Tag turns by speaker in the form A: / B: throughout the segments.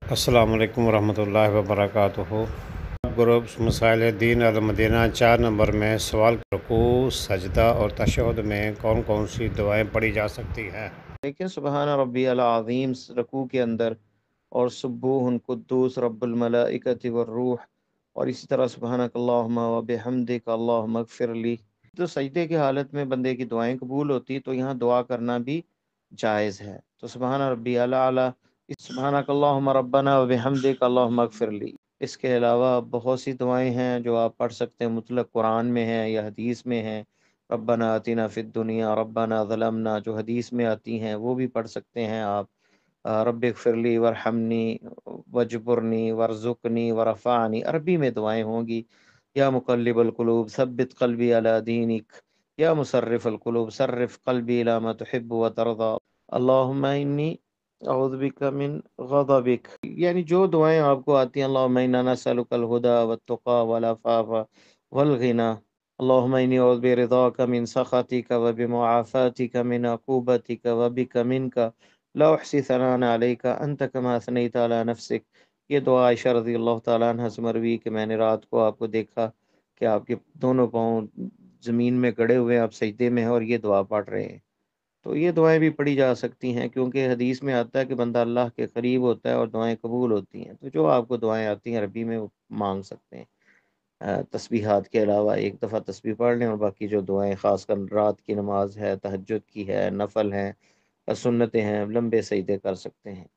A: السلام علیکم ورحمۃ اللہ وبرکاتہ۔ گروپ مسائل دین المدینہ 4 نمبر میں سوال رکوع، سجدہ اور تشہد میں کون کون سی دعائیں پڑھی جا سکتی ہیں؟
B: لیکن سبحان ربی العظیم رکوع کے اندر، اور سبوح قدوس رب الملائکۃ والروح، اور اسی طرح سبحانک اللہم و بحمدک اللہم اغفر لی۔ تو سجدے کی حالت میں بندے کی دعائیں قبول ہوتی، تو یہاں دعا کرنا بھی جائز ہے۔ تو سبحان ربی الاعلیٰ، سبحانک اللہم ربنا و بحمدک اللہم اغفر لی۔ اس کے علاوہ بہت سی دعائیں ہیں جو آپ پڑھ سکتے ہیں، مطلق قرآن میں ہیں یا حدیث میں ہیں۔ ربنا آتنا فی الدنیا، ربنا ظلمنا، جو حدیث میں آتی ہیں وہ بھی پڑھ سکتے ہیں آپ۔ رب اغفر لی ورحمنی وجبرنی ورزقنی ورفعنی، عربی میں دعائیں ہوں گی۔ یا مقلب القلوب ثبت قلبی علی دینک، یا مصرف القلوب صرف قلبی الی ما تحب وترضى، اللہم انی اعوذ بک من غضبک۔ یعنی جو دعائیں آپ کو آتی ہیں، اللہم انا نسألک الہدی والتقی والعفاف والغنی، اللہم انی اعوذ برضاک من سخطک وبمعافاتک من عقوبتک وبک منک، لا احصی ثناء علیک انت کما اثنیت علی نفسک۔ یہ دعا عائشہ رضی اللہ تعالیٰ عنہ سے مروی کہ میں نے رات کو آپ کو دیکھا کہ آپ کے دونوں پاؤں زمین میں گڑے ہوئے ہیں، آپ سجدے میں ہیں اور یہ دعا پڑھ رہے ہیں۔ تو یہ دعائیں بھی پڑھی جا سکتی ہیں، کیونکہ حدیث میں آتا ہے کہ بندہ اللہ کے قریب ہوتا ہے اور دعائیں قبول ہوتی ہیں۔ تو جو آپ کو دعائیں آتی ہیں عربی میں، وہ مانگ سکتے ہیں۔ تسبیحات کے علاوہ ایک دفعہ تسبیح پڑھ لیں، اور باقی جو دعائیں خاص کر رات کی نماز ہے، تہجد کی ہے، نفل ہیں، سنتیں ہیں، لمبے سجدے کر سکتے ہیں۔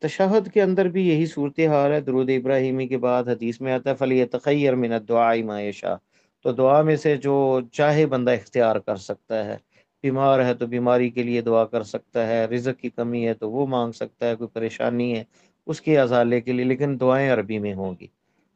B: تشہد کے اندر بھی یہی صورتحال ہے۔ درود ابراہیمی کے بعد حدیث میں آتا ہے فَلْيَتَخَيَّرْ مِنَ الدُّعَاءِ مَا يَشَاءُ، تو دعا میں سے جو چاہے بندہ اختیار کر سکتا ہے۔ بیمار ہے تو بیماری کے لیے دعا کر سکتا ہے، رزق کی کمی ہے تو وہ مانگ سکتا ہے، کوئی پریشانی ہے اس کے ازالے کے لیے، لیکن دعائیں عربی میں ہوں گی۔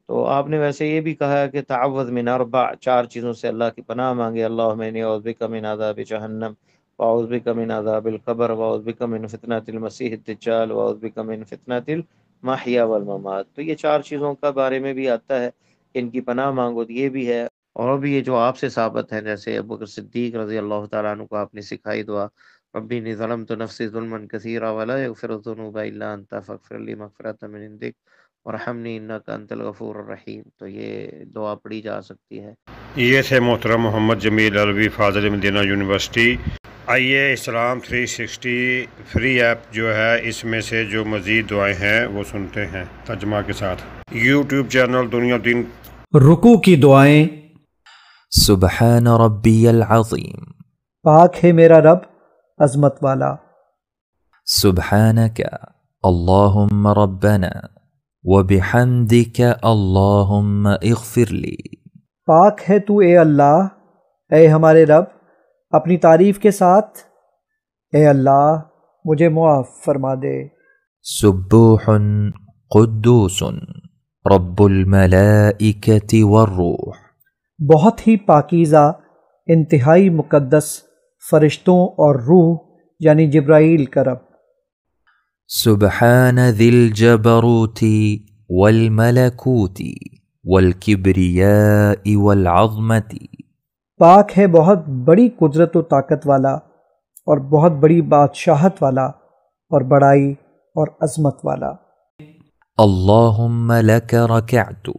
B: تو آپ نے ویسے یہ بھی کہا ہے کہ تعوذ من اربع، 4 چیزوں سے اللہ کی پناہ مانگے، اللہم انی اعوذ بک من عذاب جہنم، واعوذ بک من عذاب القبر، واعوذ بک من فتنۃ المسیح الدجال، واعوذ بک من فتنۃ المحیا والممات۔ تو یہ 4 چیزوں کا بارے میں بھی آتا ہے کہ ان کی پناہ مانگو، تو یہ بھی ہے۔ اور بھی یہ جو آپ سے ثابت ہیں، جیسے ابوبکر صدیق رضی اللہ تعالیٰ عنہ کو آپ نے سکھائی دعا، ربی انی ظلمت نفسی ظلما کثیرا ولا یغفر الذنوب الا انت فاغفر لی مغفرۃ من عندک ورحمنی انک انت الغفور الرحیم۔ تو یہ دعا پڑھی جا سکتی ہے۔
A: یہ تھے محترم محمد جمیل علوی، فاضل مدینہ یونیورسٹی۔ آئیے اسلام 360 فری ایپ جو ہے، اس میں سے جو مزید دعائیں ہیں وہ سنتے ہیں ترجمہ کے ساتھ۔ یوٹیوب چینل دنیا دین
C: رکوع کی دعائیں۔
D: سبحان ربی العظیم،
C: پاک ہے میرا رب عظمت والا۔
D: سبحانک اللہم ربنا وبحمدک اللہم اغفر لی۔
C: پاک ہے تو اے اللہ، اے ہمارے رب، اپنی تعریف کے ساتھ اے اللہ مجھے معاف فرما دے۔
D: سبوح قدوس رب الملائکۃ والروح،
C: بہت ہی پاکیزہ، انتہائی مقدس فرشتوں اور روح یعنی جبرائیل کا رب۔
D: سبحان ذی الجبروت والملکوت والکبریاء والعظمت،
C: پاک ہے بہت بڑی قدرت و طاقت والا اور بہت بڑی بادشاہت والا اور بڑائی اور عظمت والا۔
D: اللہم لک رکعت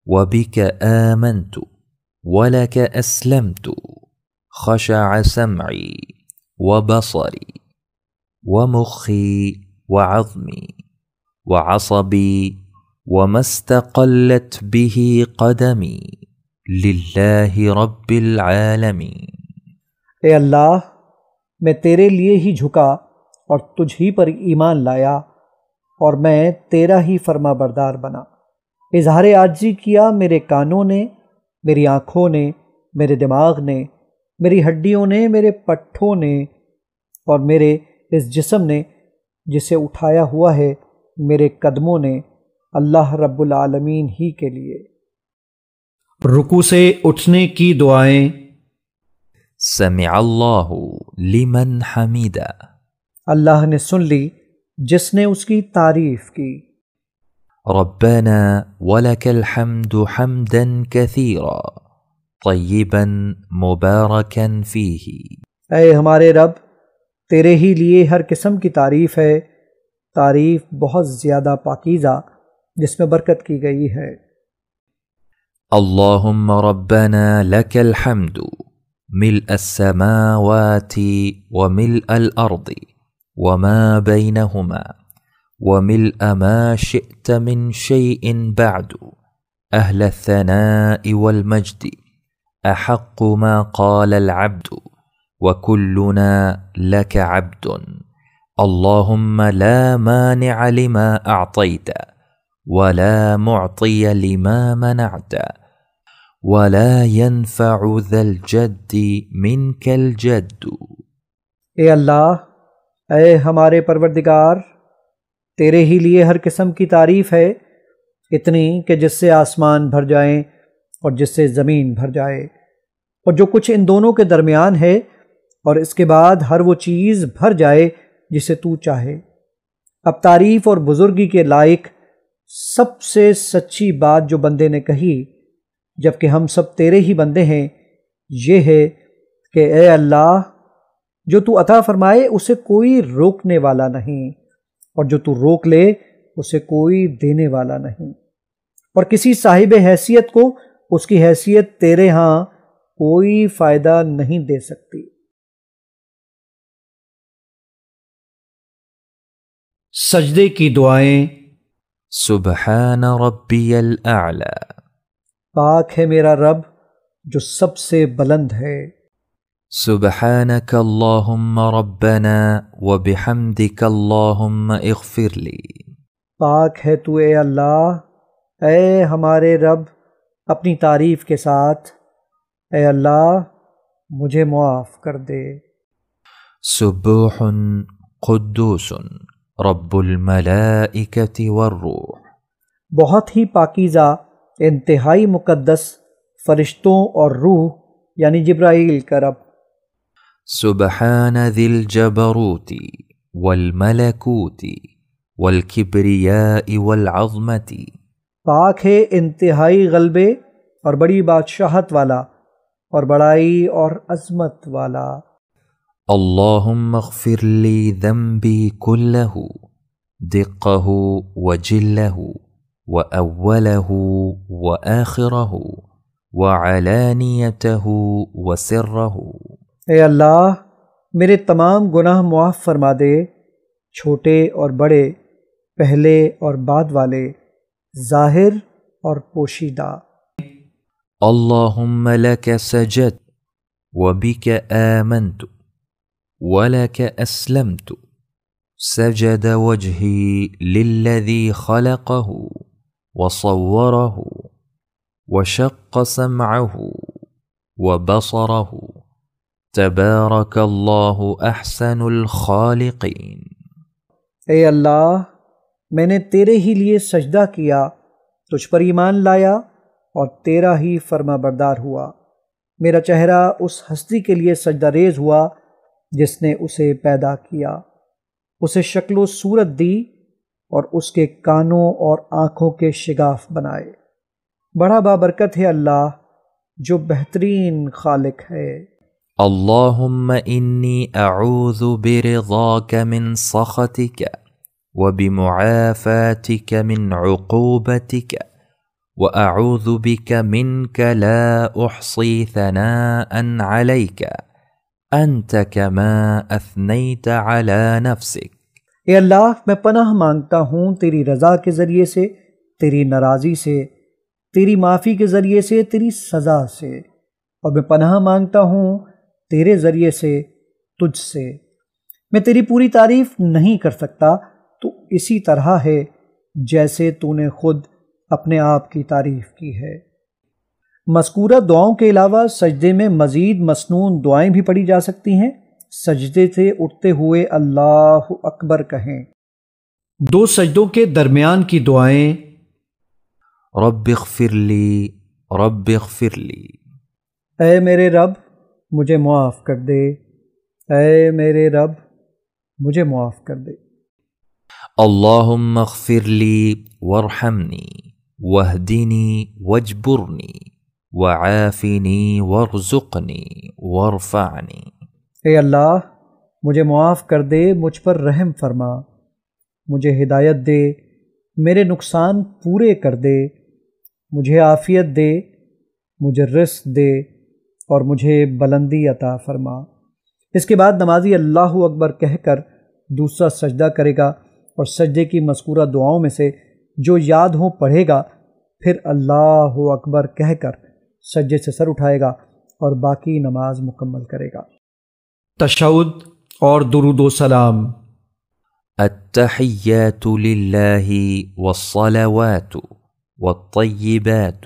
D: وبک آمنت ولک اسلمت، خشع سمعی وبصری ومخی وعظمی وعصبی وما استقلت به قدمی للہ رب العالمین۔
C: اے اللہ، میں تیرے لیے ہی جھکا اور تجھ ہی پر ایمان لایا، اور میں تیرا ہی فرما بردار بنا۔ اظہار عاجزی کیا میرے کانوں نے، میری آنکھوں نے، میرے دماغ نے، میری ہڈیوں نے، میرے پٹھوں نے اور میرے اس جسم نے جسے اٹھایا ہوا ہے میرے قدموں نے، اللہ رب العالمین ہی کے لیے۔ رکوع سے اٹھنے کی دعائیں۔
D: سمع اللہ لمن حمیدہ،
C: اللہ نے سن لی جس نے اس کی تعریف کی۔
D: ربنا ولک الحمد حمدا کثیرا طیبا مبارکا فیہ،
C: اے ہمارے رب، تیرے ہی لیے ہر قسم کی تعریف ہے، تعریف بہت زیادہ پاکیزہ جس میں برکت کی گئی ہے۔
D: اللهم ربنا لك الحمد ملء السماوات وملء الأرض وما بينهما وملء ما شئت من شيء بعد أهل الثناء والمجد أحق ما قال العبد وكلنا لك عبد اللهم لا مانع لما أعطيت ولا معطي لما منعت ولا ينفع ذا الجد منك الجد۔
C: اے اللہ، اے ہمارے پروردگار، تیرے ہی لیے ہر قسم کی تعریف ہے، اتنی کہ جس سے آسمان بھر جائیں اور جس سے زمین بھر جائے، اور جو کچھ ان دونوں کے درمیان ہے، اور اس کے بعد ہر وہ چیز بھر جائے جسے تو چاہے۔ اب تعریف اور بزرگی کے لائق سب سے سچی بات جو بندے نے کہی، جبکہ ہم سب تیرے ہی بندے ہیں، یہ ہے کہ اے اللہ، جو تو عطا فرمائے اسے کوئی روکنے والا نہیں، اور جو تو روک لے اسے کوئی دینے والا نہیں، اور کسی صاحب حیثیت کو اس کی حیثیت تیرے ہاں کوئی فائدہ نہیں دے سکتی۔ سجدے کی دعائیں۔
D: سبحان ربی الاعلی،
C: پاک ہے میرا رب جو سب سے بلند ہے۔
D: سبحانك اللهم ربنا وبحمدك اللهم اغفر لي،
C: پاک ہے تو اے اللہ، اے ہمارے رب اپنی تعریف کے ساتھ، اے اللہ مجھے معاف کر دے۔
D: سبوح قدوس رب الملائکة والروح،
C: بہت ہی پاکیزہ، انتہائی مقدس فرشتوں اور روح یعنی جبرائیل کا رب۔
D: سبحان ذی الجبروت والملکوت والکبریاء والعظمت،
C: پاک ہے انتہائی غلبے اور بڑی بادشاہت والا اور بڑائی اور عظمت والا۔
D: اللهم اغفر لي ذنبي كله دقه وجله وأوله وآخره وعلانيته وسره۔
C: اے اللہ میرے تمام گناہ معاف فرما دے، چھوٹے اور بڑے، پہلے اور بعد والے، ظاہر اور پوشیدہ۔
D: اللهم لك سجدت وبك آمنت ولك أسلمت، سجد وجهي للذي خلقه وصوره وشق سمعه وبصره، تبارك الله أحسن الخالقين۔
C: اے اللہ میں نے تیرے ہی لیے سجدہ کیا، تجھ پر ایمان لایا اور تیرا ہی فرما بردار ہوا۔ میرا چہرہ اس ہستی کے لیے سجدہ ریز ہوا جس نے اسے پیدا کیا، اسے شکل و صورت دی اور اس کے کانوں اور آنکھوں کے شگاف بنائے۔ بڑا بابرکت ہے اللہ جو بہترین خالق ہے۔
D: اللهم إني أعوذ برضاك من سخطك وبمعافاتك من عقوبتك وأعوذ بك منك لا أحصي ثناء عليك أنت كما أثنيت على نفسك۔
C: اے اللہ میں پناہ مانگتا ہوں تیری رضا کے ذریعے سے، تیری ناراضی سے، تیری معافی کے ذریعے سے، تیری سزا سے، اور میں پناہ مانگتا ہوں تیرے ذریعے سے، تجھ سے۔ میں تیری پوری تعریف نہیں کر سکتا، تو اسی طرح ہے جیسے تو نے خود اپنے آپ کی تعریف کی ہے۔ مذکورہ دعاؤں کے علاوہ سجدے میں مزید مسنون دعائیں بھی پڑھی جا سکتی ہیں۔ سجدے سے اٹھتے ہوئے اللہ اکبر کہیں۔ دو سجدوں کے درمیان کی دعائیں۔
D: رب اغفر لی رب اغفر لی،
C: اے میرے رب مجھے معاف کر دے، اے میرے رب مجھے معاف کر دے۔
D: اللهم اغفر لی وارحمنی واہدنی واجبرنی وعافنی وارزقنی وارفعنی۔
C: اے اللہ مجھے معاف کر دے، مجھ پر رحم فرما، مجھے ہدایت دے، میرے نقصان پورے کر دے، مجھے عافیت دے، مجھے رزق دے اور مجھے بلندی عطا فرما۔ اس کے بعد نمازی اللہ اکبر کہہ کر دوسرا سجدہ کرے گا اور سجدے کی مذکورہ دعاؤں میں سے جو یاد ہوں پڑھے گا، پھر اللہ اکبر کہہ کر سجدے سے سر اٹھائے گا اور باقی نماز مکمل کرے گا۔ تشہد اور درود و سلام۔
D: التحيات لله والصلوات والطيبات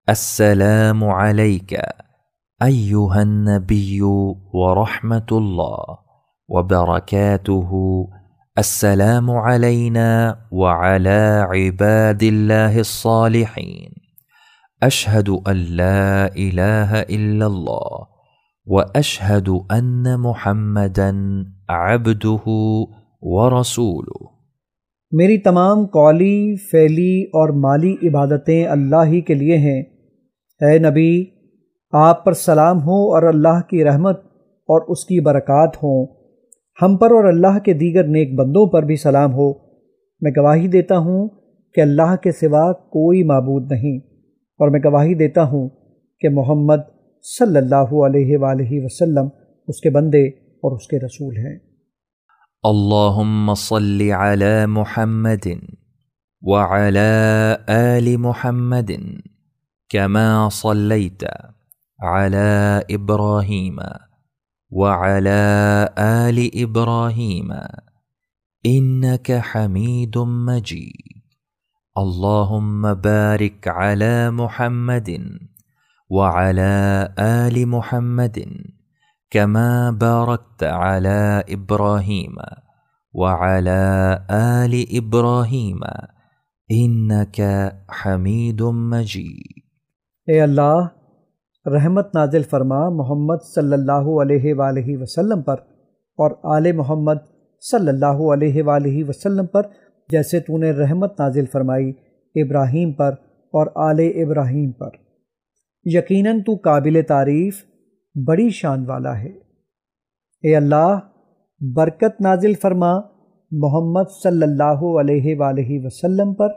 D: السلام عليك أيها النبي ورحمة الله وبركاته السلام علينا وعلى عباد الله الصالحين أشهد أن لا إله إلا الله وأشهد أن محمدا عبده ورسوله۔
C: میری تمام قولی، فعلی اور مالی عبادتیں اللہ ہی کے لیے ہیں۔ اے نبی، آپ پر سلام ہو اور اللہ کی رحمت اور اس کی برکات ہوں۔ ہم پر اور اللہ کے دیگر نیک بندوں پر بھی سلام ہو۔ میں گواہی دیتا ہوں کہ اللہ کے سوا کوئی معبود نہیں، اور میں گواہی دیتا ہوں کہ محمد صلی اللہ علیہ وآلہ وسلم اس کے بندے اور اس کے رسول ہیں۔
D: اللهم صل على محمد وعلى آل محمد كما صليت على إبراهيم وعلى آل إبراهيم إنك حميد مجيد اللهم بارك على محمد وعلى آل محمد كما باركت على إبراهيم وعلى آل إبراهيم إنك حميد مجيد۔
C: اے اللہ، رحمت نازل فرما محمد صلی اللہ علیہ وآلہ وسلم پر اور آل محمد صلی اللہ علیہ وآلہ وسلم پر جیسے تو نے رحمت نازل فرمائی ابراہیم پر اور آل ابراہیم پر۔ یقیناً تو قابل تعریف بڑی شان والا ہے۔ اے اللہ، برکت نازل فرما محمد صلی اللہ علیہ وآلہ وسلم پر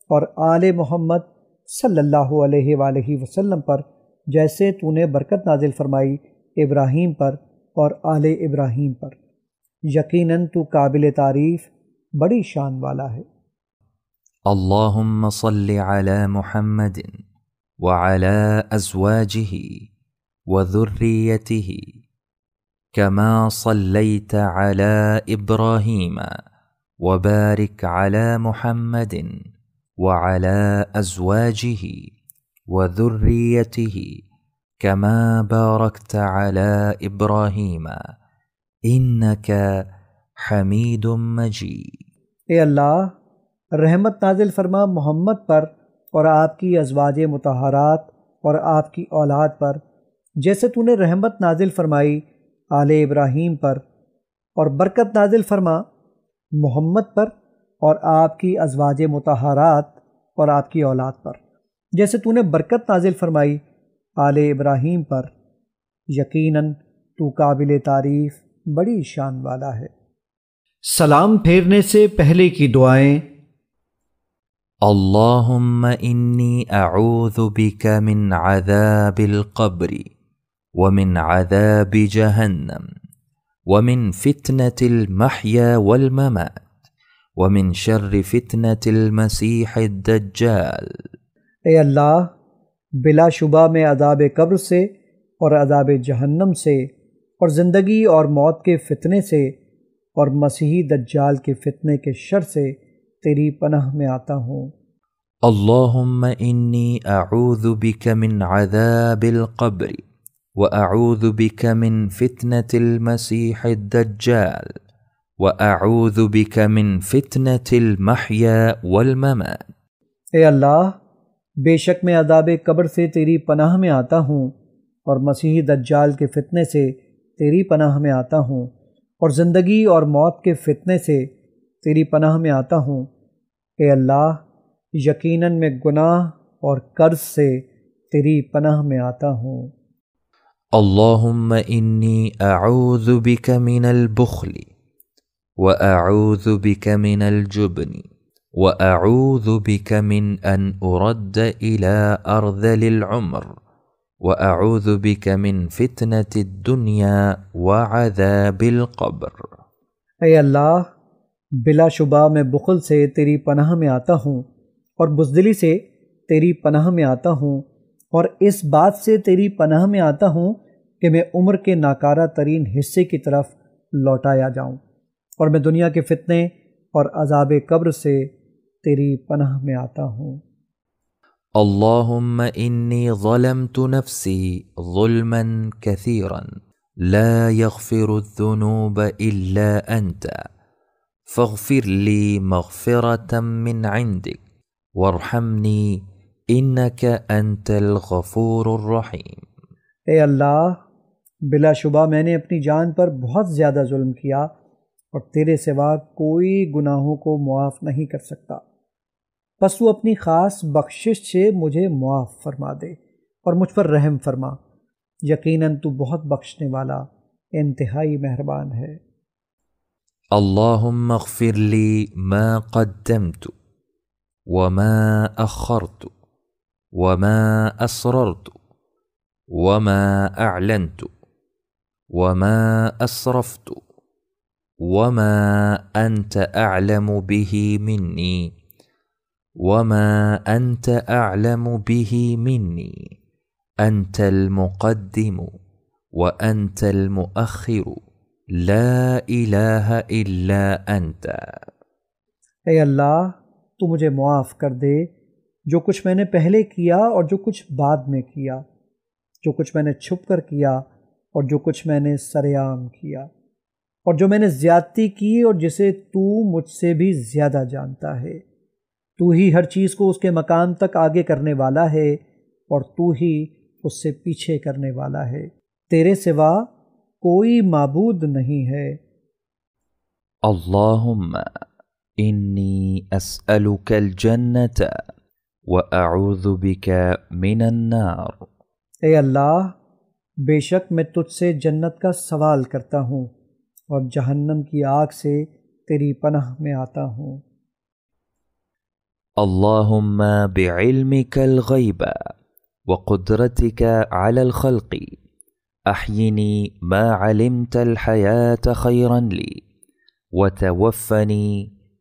C: اور آل محمد صلی اللہ علیہ وآلہ وسلم پر جیسے تو نے برکت نازل فرمائی ابراہیم پر اور آل ابراہیم پر۔ یقیناً تو قابل تعریف بڑی شان والا ہے۔
D: اللهم صل على محمد وعلى أزواجه وذريته كما صليت على إبراهيم وبارك على محمد وعلى أزواجه وذريته كما باركت على إبراهيم إنك حميد مجيد۔
C: اے اللہ، رحمت نازل فرما محمد پر اور آپ کی ازواج مطہرات اور آپ کی اولاد پر جیسے تو نے رحمت نازل فرمائی آل ابراہیم پر، اور برکت نازل فرما محمد پر اور آپ کی ازواج مطہرات اور آپ کی اولاد پر جیسے تو نے برکت نازل فرمائی آل ابراہیم پر۔ یقیناً تو قابل تعریف بڑی شان والا ہے۔ سلام پھیرنے سے پہلے کی دعائیں۔
D: اللهم إني أعوذ بك من عذاب القبر ومن عذاب جهنم ومن فتنة المحيا والممات ومن شر فتنة المسيح الدجال۔
C: اے اللہ، بلا شبہ میں عذاب قبر سے اور عذاب جہنم سے اور زندگی اور موت کے فتنے سے اور مسیحی دجال کے فتنے کے شر سے تیری پناہ میں آتا ہوں۔
D: اللهم إني أعوذ بك من عذاب القبر وأعوذ بك من فتنة المسيح الدجال وأعوذ بك من فتنة المحيا والممات۔
C: اے اللہ، بے شک میں عذاب قبر سے تیری پناہ میں آتا ہوں اور مسیحی دجال کے فتنے سے تیری پناہ میں آتا ہوں اور زندگی اور موت کے فتنے سے تیری پناہ میں آتا ہوں۔ اے اللہ، یقیناً میں گناہ اور قرض سے تیری پناہ میں آتا ہوں۔
D: اللهم إني أعوذ بك من البخل وأعوذ بك من الجبن وأعوذ بك من أن أرد إلى أرذل العمر وأعوذ بك من فتنة الدنيا وعذاب القبر۔
C: اے اللہ، بلا شبہ میں بخل سے تیری پناہ میں آتا ہوں، اور بزدلی سے تیری پناہ میں آتا ہوں، اور اس بات سے تیری پناہ میں آتا ہوں کہ میں عمر کے ناکارہ ترین حصے کی طرف لوٹایا جاؤں، اور میں دنیا کے فتنے اور عذاب قبر سے تیری پناہ میں آتا ہوں۔
D: اللهم إني ظلمت نفسي ظلما كثيرا لا يغفر الذنوب إلا أنت فاغفر لي مغفرة من عندك وارحمني إنك أنت الغفور الرحيم۔
C: اے اللہ، بلا شبہ میں نے اپنی جان پر بہت زیادہ ظلم کیا، اور تیرے سوا کوئی گناہوں کو معاف نہیں کر سکتا، پس تو اپنی خاص بخشش سے مجھے معاف فرما دے اور مجھ پر رحم فرما، یقیناً تو بہت بخشنے والا انتہائی مہربان ہے۔
D: اللهم اغفر لي ما قدمت وما أخرت وما أسررت وما أعلنت وما أسرفت وما أنت أعلم به مني وما أنت أعلم به مني أنت المقدم وأنت المؤخر لا إله إلا أنت۔
C: اے اللہ، تو مجھے معاف کر دے جو کچھ میں نے پہلے کیا اور جو کچھ بعد میں کیا، جو کچھ میں نے چھپ کر کیا اور جو کچھ میں نے سرعام کیا، اور جو میں نے زیادتی کی اور جسے تو مجھ سے بھی زیادہ جانتا ہے۔ تو ہی ہر چیز کو اس کے مقام تک آگے کرنے والا ہے، اور تو ہی اس سے پیچھے کرنے والا ہے، تیرے سوا کوئی معبود نہیں ہے۔
D: اللهم إني أسألك الجنة وأعوذ بك من النار۔
C: اے اللہ، بے شک میں تجھ سے جنت کا سوال کرتا ہوں اور جہنم کی آگ سے تیری پناہ میں آتا ہوں۔
D: اللهم بعلمك الغيب وقدرتك على الخلق أحيني ما علمت الحياة خيرا لي وتوفني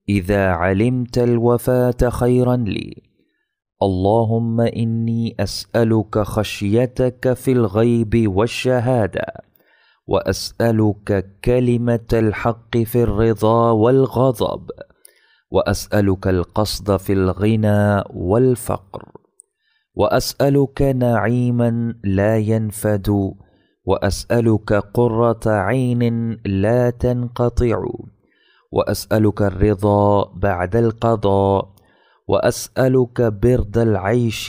D: إذا علمت الوفاة خيرا لي۔ اللهم إني أسألك خشيتك في الغيب والشهادة وأسألك كلمة الحق في الرضا والغضب وأسألك القصد في الغنى والفقر وأسألك نعيما لا ينفد وأسألك قرة عين لا تنقطع وأسألك الرضا بعد القضاء وأسألك برد العيش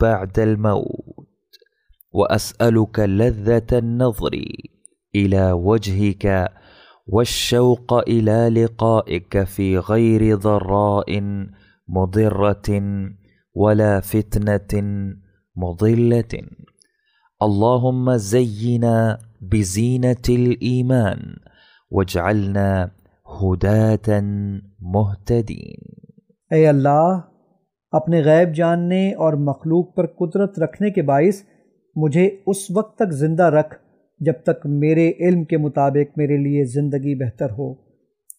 D: بعد الموت وأسألك لذة النظر إلى وجهك والشوق إلى لقائك في غير ضراء مضرة ولا فتنة مضلة۔ اللهم زينا بزينة الإيمان واجعلنا هداة مهتدين۔
C: اے اللہ، اپنے غیب جاننے اور مخلوق پر قدرت رکھنے کے باعث مجھے اس وقت تک زندہ رکھ جب تک میرے علم کے مطابق میرے لیے زندگی بہتر ہو،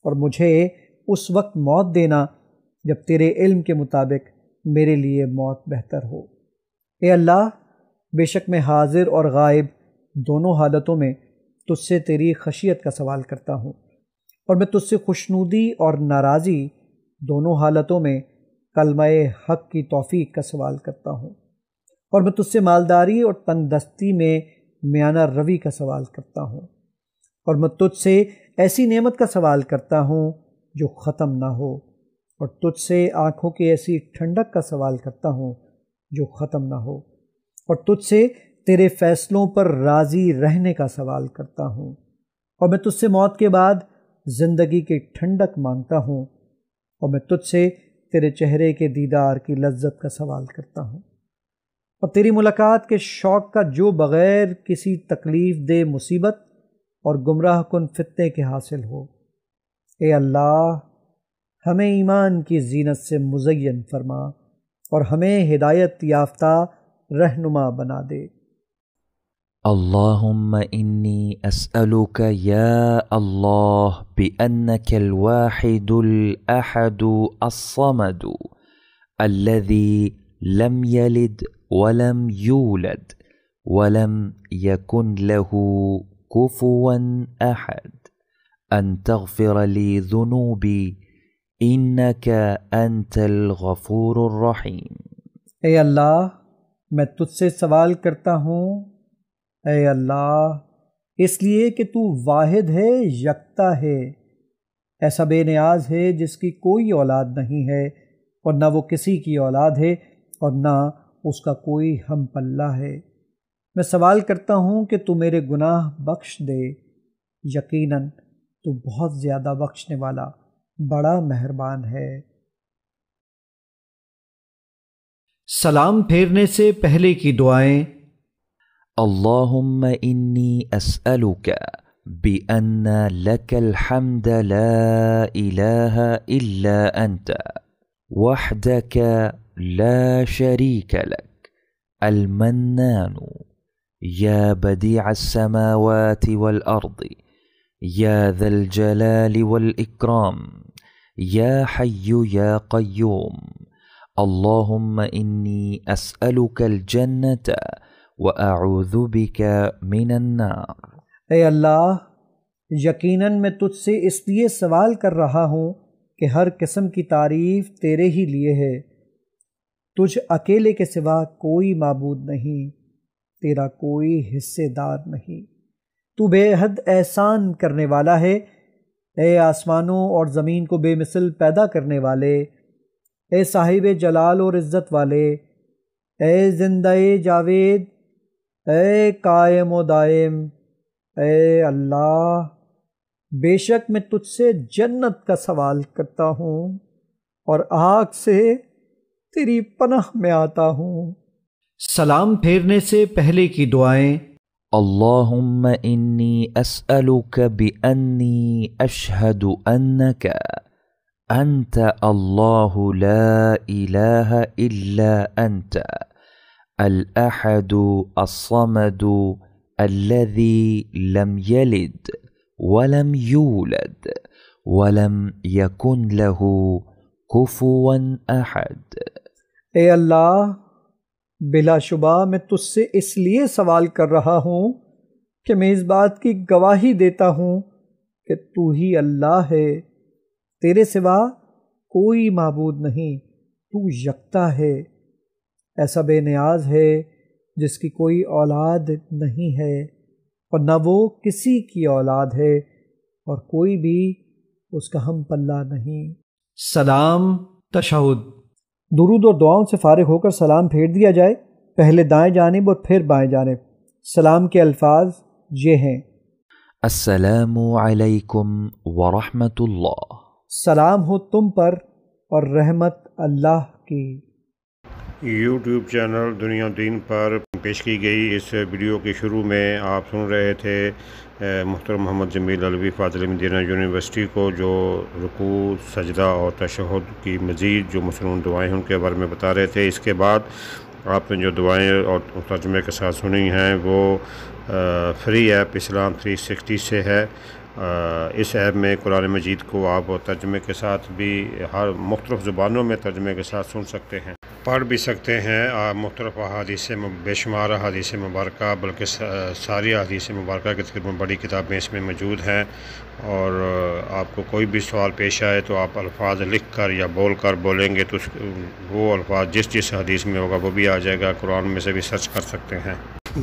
C: اور مجھے اس وقت موت دینا جب تیرے علم کے مطابق میرے لیے موت بہتر ہو۔ اے اللہ، بے شک میں حاضر اور غائب دونوں حالتوں میں تجھ سے تیری خشیت کا سوال کرتا ہوں، اور میں تجھ سے خوشنودی اور ناراضی دونوں حالتوں میں کلمہ حق کی توفیق کا سوال کرتا ہوں، اور میں تجھ سے مالداری اور تنگ دستی میں میانہ روی کا سوال کرتا ہوں، اور میں تجھ سے ایسی نعمت کا سوال کرتا ہوں جو ختم نہ ہو، اور تجھ سے آنکھوں کی ایسی ٹھنڈک کا سوال کرتا ہوں جو ختم نہ ہو، اور تجھ سے تیرے فیصلوں پر راضی رہنے کا سوال کرتا ہوں، اور میں تجھ سے موت کے بعد زندگی کی ٹھنڈک مانگتا ہوں، اور میں تجھ سے تیرے چہرے کے دیدار کی لذت کا سوال کرتا ہوں، اور تیری ملاقات کے شوق کا جو بغیر کسی تکلیف دہ مصیبت اور گمراہ کن فتنے کے حاصل ہو۔ اے اللہ ہمیں ایمان کی زینت سے مزین فرما اور ہمیں ہدایت یافتہ رہنما بنا دے۔
D: اللهم إني أسألك يا الله بأنك الواحد الأحد الصمد الذي لم يلد ولم يولد ولم يكن له كفوا أحد أن تغفر لي ذنوبي إنك أنت الغفور الرحيم۔
C: اے اللہ میں تجھ سے سوال کرتا ہوں، اے اللہ اس لیے کہ تو واحد ہے، یکتا ہے، ایسا بے نیاز ہے جس کی کوئی اولاد نہیں ہے اور نہ وہ کسی کی اولاد ہے اور نہ اس کا کوئی ہم پلہ ہے۔ میں سوال کرتا ہوں کہ تو میرے گناہ بخش دے، یقیناً تو بہت زیادہ بخشنے والا بڑا مہربان ہے۔ سلام پھیرنے سے پہلے کی دعائیں۔
D: اللهم إني أسألك بأن لك الحمد لا إله إلا أنت وحدك لا شريك لك المنان يا بديع السماوات والأرض يا ذا الجلال والإكرام يا حي يا قيوم اللهم إني أسألك الجنة وَأَعُوذُ بِكَ مِنَ النَّارِ۔
C: اے اللہ یقیناً میں تجھ سے اس لیے سوال کر رہا ہوں کہ ہر قسم کی تعریف تیرے ہی لیے ہے، تجھ اکیلے کے سوا کوئی معبود نہیں، تیرا کوئی حصے دار نہیں، تو بے حد احسان کرنے والا ہے۔ اے آسمانوں اور زمین کو بے مثل پیدا کرنے والے، اے صاحب جلال اور عزت والے، اے زندہ جاوید، اے قائم و دائم، اے اللہ بے شک میں تجھ سے جنت کا سوال کرتا ہوں اور آگ سے تیری پناہ میں آتا ہوں۔ سلام پھیرنے سے پہلے کی دعائیں۔
D: اللهم إني أسألك بأني أشهد أنك أنت الله لا إله إلا أنت الأحد الصمد الذي لم يلد ولم يولد ولم يكن له كفوا أحد۔
C: اے اللہ بلا شبہ میں تجھ سے اس لیے سوال کر رہا ہوں کہ میں اس بات کی گواہی دیتا ہوں کہ تو ہی اللہ ہے، تیرے سوا کوئی معبود نہیں، تو یکتا ہے، ایسا بے نیاز ہے جس کی کوئی اولاد نہیں ہے اور نہ وہ کسی کی اولاد ہے اور کوئی بھی اس کا ہم پلہ نہیں۔ سلام تشہد۔ درود اور دعاؤں سے فارغ ہو کر سلام پھیر دیا جائے، پہلے دائیں جانب اور پھر بائیں جانب۔ سلام کے الفاظ یہ ہیں:
D: السلام علیکم ورحمۃ اللہ۔
C: سلام ہو تم پر اور رحمت اللہ کی۔
A: یوٹیوب چینل دنیا دین پر پیش کی گئی اس ویڈیو کے شروع میں آپ سن رہے تھے محترم محمد جمیل علوی فاضل مدینہ یونیورسٹی کو، جو رکوع، سجدہ اور تشہد کی مزید جو مصنون دعائیں ہیں ان کے بارے میں بتا رہے تھے۔ اس کے بعد آپ نے جو دعائیں اور ترجمے کے ساتھ سنی ہیں وہ فری ایپ اسلام 360 سے ہے۔ اس ایپ میں قرآن مجید کو آپ ترجمے کے ساتھ بھی ہر مختلف زبانوں میں ترجمے کے ساتھ سن سکتے ہیں، پڑھ بھی سکتے ہیں۔ مختلف احادیث بے شمار احادیث مبارکہ، بلکہ ساری احادیث مبارکہ کی تقریباً بڑی کتابیں اس میں موجود ہیں، اور آپ کو کوئی بھی سوال پیش آئے تو آپ الفاظ لکھ کر یا بول کر بولیں گے تو وہ الفاظ جس حدیث میں ہوگا وہ بھی آ جائے گا، قرآن میں سے بھی سرچ کر سکتے ہیں۔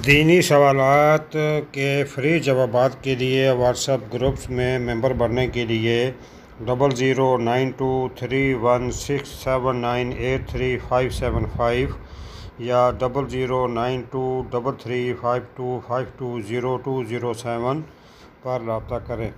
A: دینی سوالات کے فری جوابات کے لیے واٹس ایپ گروپس میں ممبر بننے کے لیے 00923167983575 یا 00923352520207 پر رابطہ کریں۔